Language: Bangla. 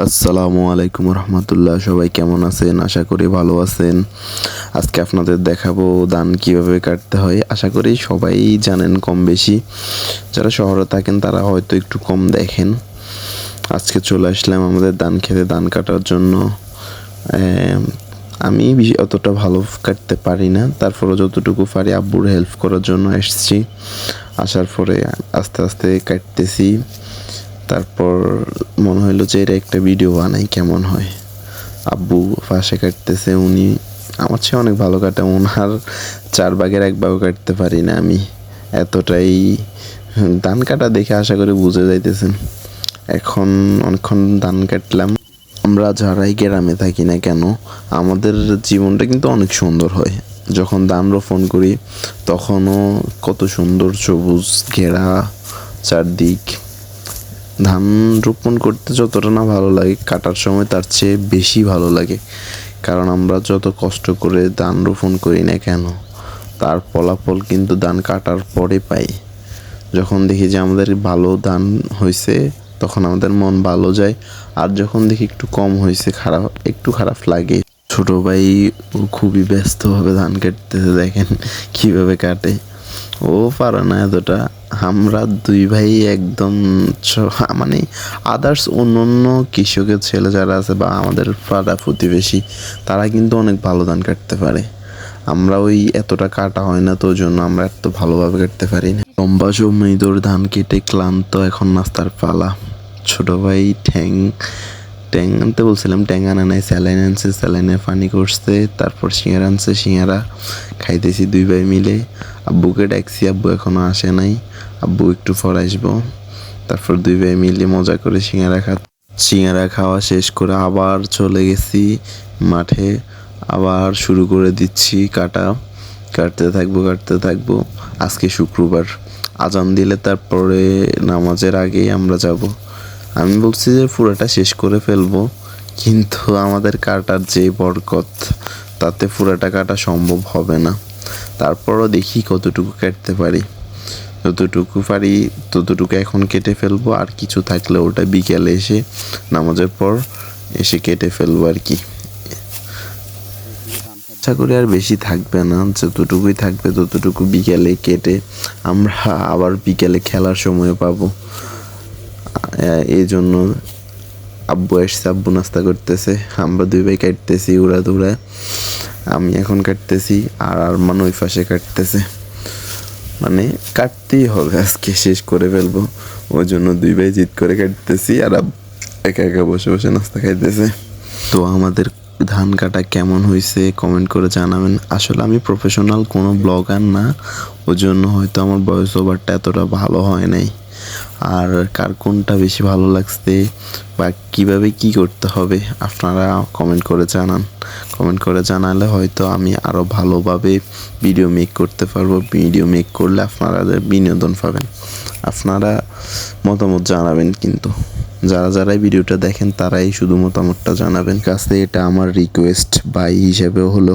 আসসালামু আলাইকুম রহমতুল্লাহ। সবাই কেমন আছেন? আশা করি ভালো আছেন। আজকে আপনাদের দেখাবো ধান কিভাবে কাটতে হয়। আশা করি সবাই জানেন কম বেশি। যারা শহরে থাকেন তারা হয়তো একটু কম দেখেন। আজকে চলে আসলাম আমাদের ধান খেতে ধান কাটার জন্য। আমি অতটা ভালো কাটতে পারি না, তারপরে যতটুকু পারি আব্বুর হেল্প করার জন্য এসেছি। আসার পরে আস্তে আস্তে কাটতেছি। তারপর মনে হইলো যে এটা একটা ভিডিও বানাই কেমন হয়। আব্বু পাশে কাটতেছে, উনি আমার চেয়ে অনেক ভালো কাটে। ওনার 1/4 কাটতে পারি না আমি, এতটাই। ধান কাটা দেখে আশা করি বুঝে যাইতেছেন। এখন অনেকক্ষণ ধান কাটলাম। আমরা যারাই গ্রামে থাকি না কেন, আমাদের জীবনটা কিন্তু অনেক সুন্দর হয়। যখন ধান রোপণ করি তখনও কত সুন্দর সবুজ ঘেরা চারদিক। ধান রোপণ করতে যতটা না ভালো লাগে, কাটার সময় তার চেয়ে বেশি ভালো লাগে। কারণ আমরা যত কষ্ট করে ধান রোপণ করি না কেন, তার ফলাফল কিন্তু ধান কাটার পরে পাই। যখন দেখি যে আমাদের ভালো ধান হয়েছে তখন আমাদের মন ভালো যায়। আর যখন দেখি একটু কম হয়েছে, একটু খারাপ লাগে। ছোট ভাই ও খুবই ব্যস্তভাবে ধান কাটতেছে, দেখেন কিভাবে কাটে। ও পারে না এতটা। আমরা দুই ভাই একদম মানে আদার্স অন্য কৃষকের ছেলে যারা আছে বা আমাদের পাড়া প্রতিবেশী, তারা কিন্তু অনেক ভালো ধান কাটতে পারে। আমরা ওই এতটা কাটা হয় না, তো ওই জন্য আমরা এত ভালোভাবে কাটতে পারি না। লম্বা সময় ধরে ধান কেটে ক্লান্ত, এখন নাস্তার পালা। ছোট ভাই ঠ্যাং ট্যাং আনতে বলছিলাম, ট্যাং আনা নাই, স্যালাইন আনছে, স্যালাইনে পানি করছে। তারপর সিঙ্গারা আনছে, সিঙ্গারা খাইতেছি দুই ভাই মিলে। আব্বুকে ডাকছি, আব্বু এখনো আসে নাই, আব্বু একটু পর আসবো। তারপর দুই ভাই মিলে মজা করে সিঙ্গারা খাওয়া শেষ করে আবার চলে গেছি মাঠে। আবার শুরু করে দিচ্ছি কাটতে থাকবো। আজকে শুক্রবার, আজান দিলে তারপরে নামাজের আগেই আমরা যাব। আমি বলছি যে পুরাটা শেষ করে ফেলবো, কিন্তু আমাদের কাটার যে বরকত, তাতে পুরাটা কাটা সম্ভব হবে না। তারপরও দেখি কতটুকু কাটতে পারি। যতটুকু পারি ততটুকু এখন কেটে ফেলবো, আর কিছু থাকলে ওটা বিকেলে এসে নামাজের পর এসে কেটে ফেলবো আর কি। আশা করি আর বেশি থাকবে না, যতটুকুই থাকবে ততটুকু বিকেলে কেটে আমরা আবার বিকেলে খেলার সময় পাবো। এই জন্য আব্বু এসছে, আব্বু নাস্তা করতেছে, আমরা দুই ভাই কাটতেছি উড়া ধুরা। আমি এখন কাটতেছি আর আরমান ওই পাশে কাটতেছে। মানে কাটতেই হবে, আজকে শেষ করে ফেলবো। ওই জন্য দুই ভাই জিদ করে কাটতেছি, আর একা একা বসে বসে নাস্তা খাইতেছে। তো আমাদের ধান কাটা কেমন হয়েছে কমেন্ট করে জানাবেন। আসলে আমি প্রফেশনাল কোনো ব্লগার না, ওই জন্য হয়তো আমার ভয়েস ওভারটা এতটা ভালো হয় নাই। আর কার কোনটা বেশি ভালো লাগছে বা কিভাবে কি করতে হবে আপনারা কমেন্ট করে জানান। কমেন্ট করে জানালে হয়তো আমি আরও ভালোভাবে ভিডিও মেক করতে পারবো। ভিডিও মেক করলে আপনারা বিনোদন পাবেন। আপনারা মতামত জানাবেন, কিন্তু যারাই ভিডিওটা দেখেন তারাই শুধু মতামতটা জানাবেন। কাছে এটা আমার রিকোয়েস্ট ভাই হিসেবেও হলো।